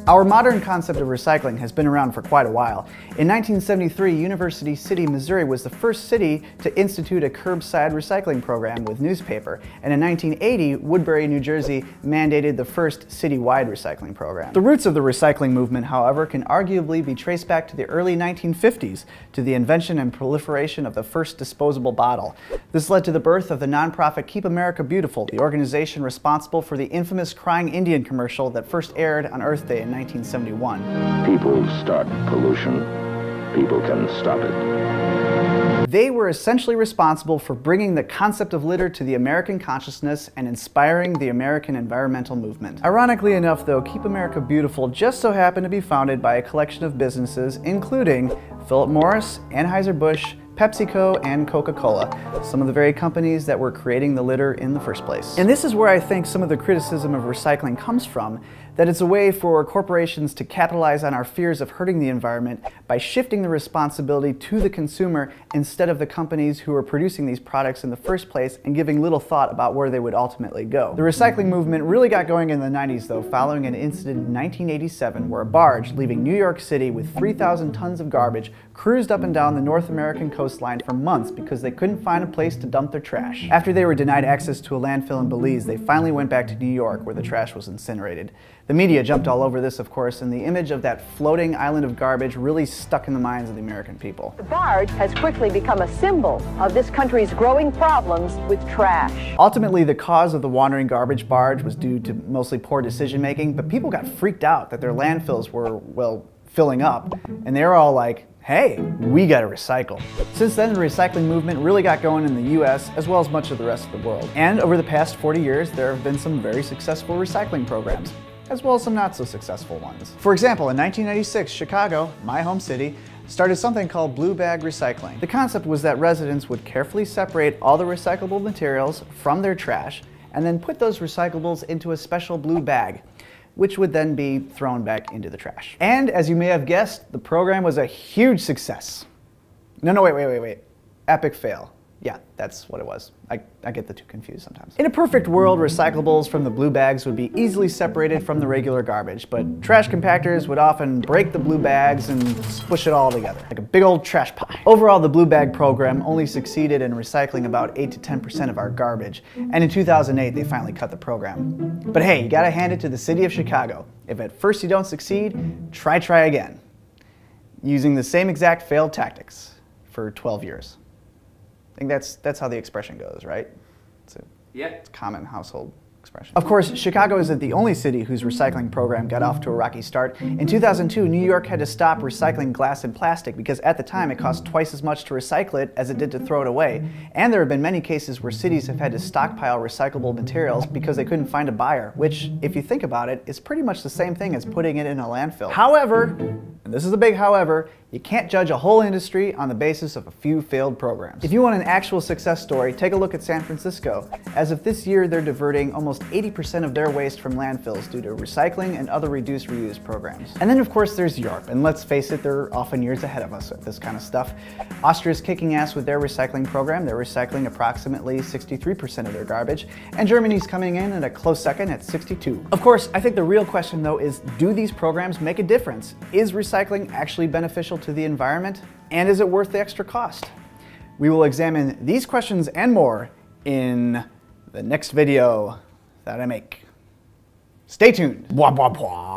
Our modern concept of recycling has been around for quite a while. In 1973, University City, Missouri was the first city to institute a curbside recycling program with newspaper, and in 1980, Woodbury, New Jersey mandated the first citywide recycling program. The roots of the recycling movement, however, can arguably be traced back to the early 1950s, to the invention and proliferation of the first disposable bottle. This led to the birth of the nonprofit Keep America Beautiful, the organization responsible for the infamous Crying Indian commercial that first aired on Earth Day in 1971. People start pollution, people can stop it. They were essentially responsible for bringing the concept of litter to the American consciousness and inspiring the American environmental movement. Ironically enough though, Keep America Beautiful just so happened to be founded by a collection of businesses including Philip Morris, Anheuser-Busch, PepsiCo, and Coca-Cola, some of the very companies that were creating the litter in the first place. And this is where I think some of the criticism of recycling comes from, that it's a way for corporations to capitalize on our fears of hurting the environment by shifting the responsibility to the consumer instead of the companies who are producing these products in the first place and giving little thought about where they would ultimately go. The recycling movement really got going in the 90s though, following an incident in 1987 where a barge leaving New York City with 3,000 tons of garbage cruised up and down the North American coastline for months because they couldn't find a place to dump their trash. After they were denied access to a landfill in Belize, they finally went back to New York where the trash was incinerated. The media jumped all over this, of course, and the image of that floating island of garbage really stuck in the minds of the American people. The barge has quickly become a symbol of this country's growing problems with trash. Ultimately, the cause of the wandering garbage barge was due to mostly poor decision making, but people got freaked out that their landfills were, well, filling up, and they were all like, hey, we gotta recycle. Since then, the recycling movement really got going in the US as well as much of the rest of the world. And over the past 40 years, there have been some very successful recycling programs, as well as some not so successful ones. For example, in 1996, Chicago, my home city, started something called blue bag recycling. The concept was that residents would carefully separate all the recyclable materials from their trash and then put those recyclables into a special blue bag, which would then be thrown back into the trash. And as you may have guessed, the program was a huge success. No, wait. Epic fail. Yeah, that's what it was. I get the two confused sometimes. In a perfect world, recyclables from the blue bags would be easily separated from the regular garbage, but trash compactors would often break the blue bags and squish it all together, like a big old trash pie. Overall, the blue bag program only succeeded in recycling about 8 to 10% of our garbage, and in 2008, they finally cut the program. But hey, you gotta hand it to the city of Chicago. If at first you don't succeed, try again, using the same exact failed tactics for 12 years. I think that's how the expression goes, right? It's a common household expression. Of course, Chicago isn't the only city whose recycling program got off to a rocky start. In 2002, New York had to stop recycling glass and plastic because at the time it cost twice as much to recycle it as it did to throw it away. And there have been many cases where cities have had to stockpile recyclable materials because they couldn't find a buyer, which, if you think about it, is pretty much the same thing as putting it in a landfill. However, and this is a big however, you can't judge a whole industry on the basis of a few failed programs. If you want an actual success story, take a look at San Francisco. As of this year, they're diverting almost 80% of their waste from landfills due to recycling and other reduce reuse programs. And then of course there's Europe, and let's face it, they're often years ahead of us with this kind of stuff. Austria's kicking ass with their recycling program. They're recycling approximately 63% of their garbage, and Germany's coming in at a close second at 62%. Of course, I think the real question though is, do these programs make a difference? Is recycling actually beneficial to the environment? And is it worth the extra cost? We will examine these questions and more in the next video that I make. Stay tuned. Blah, blah, blah.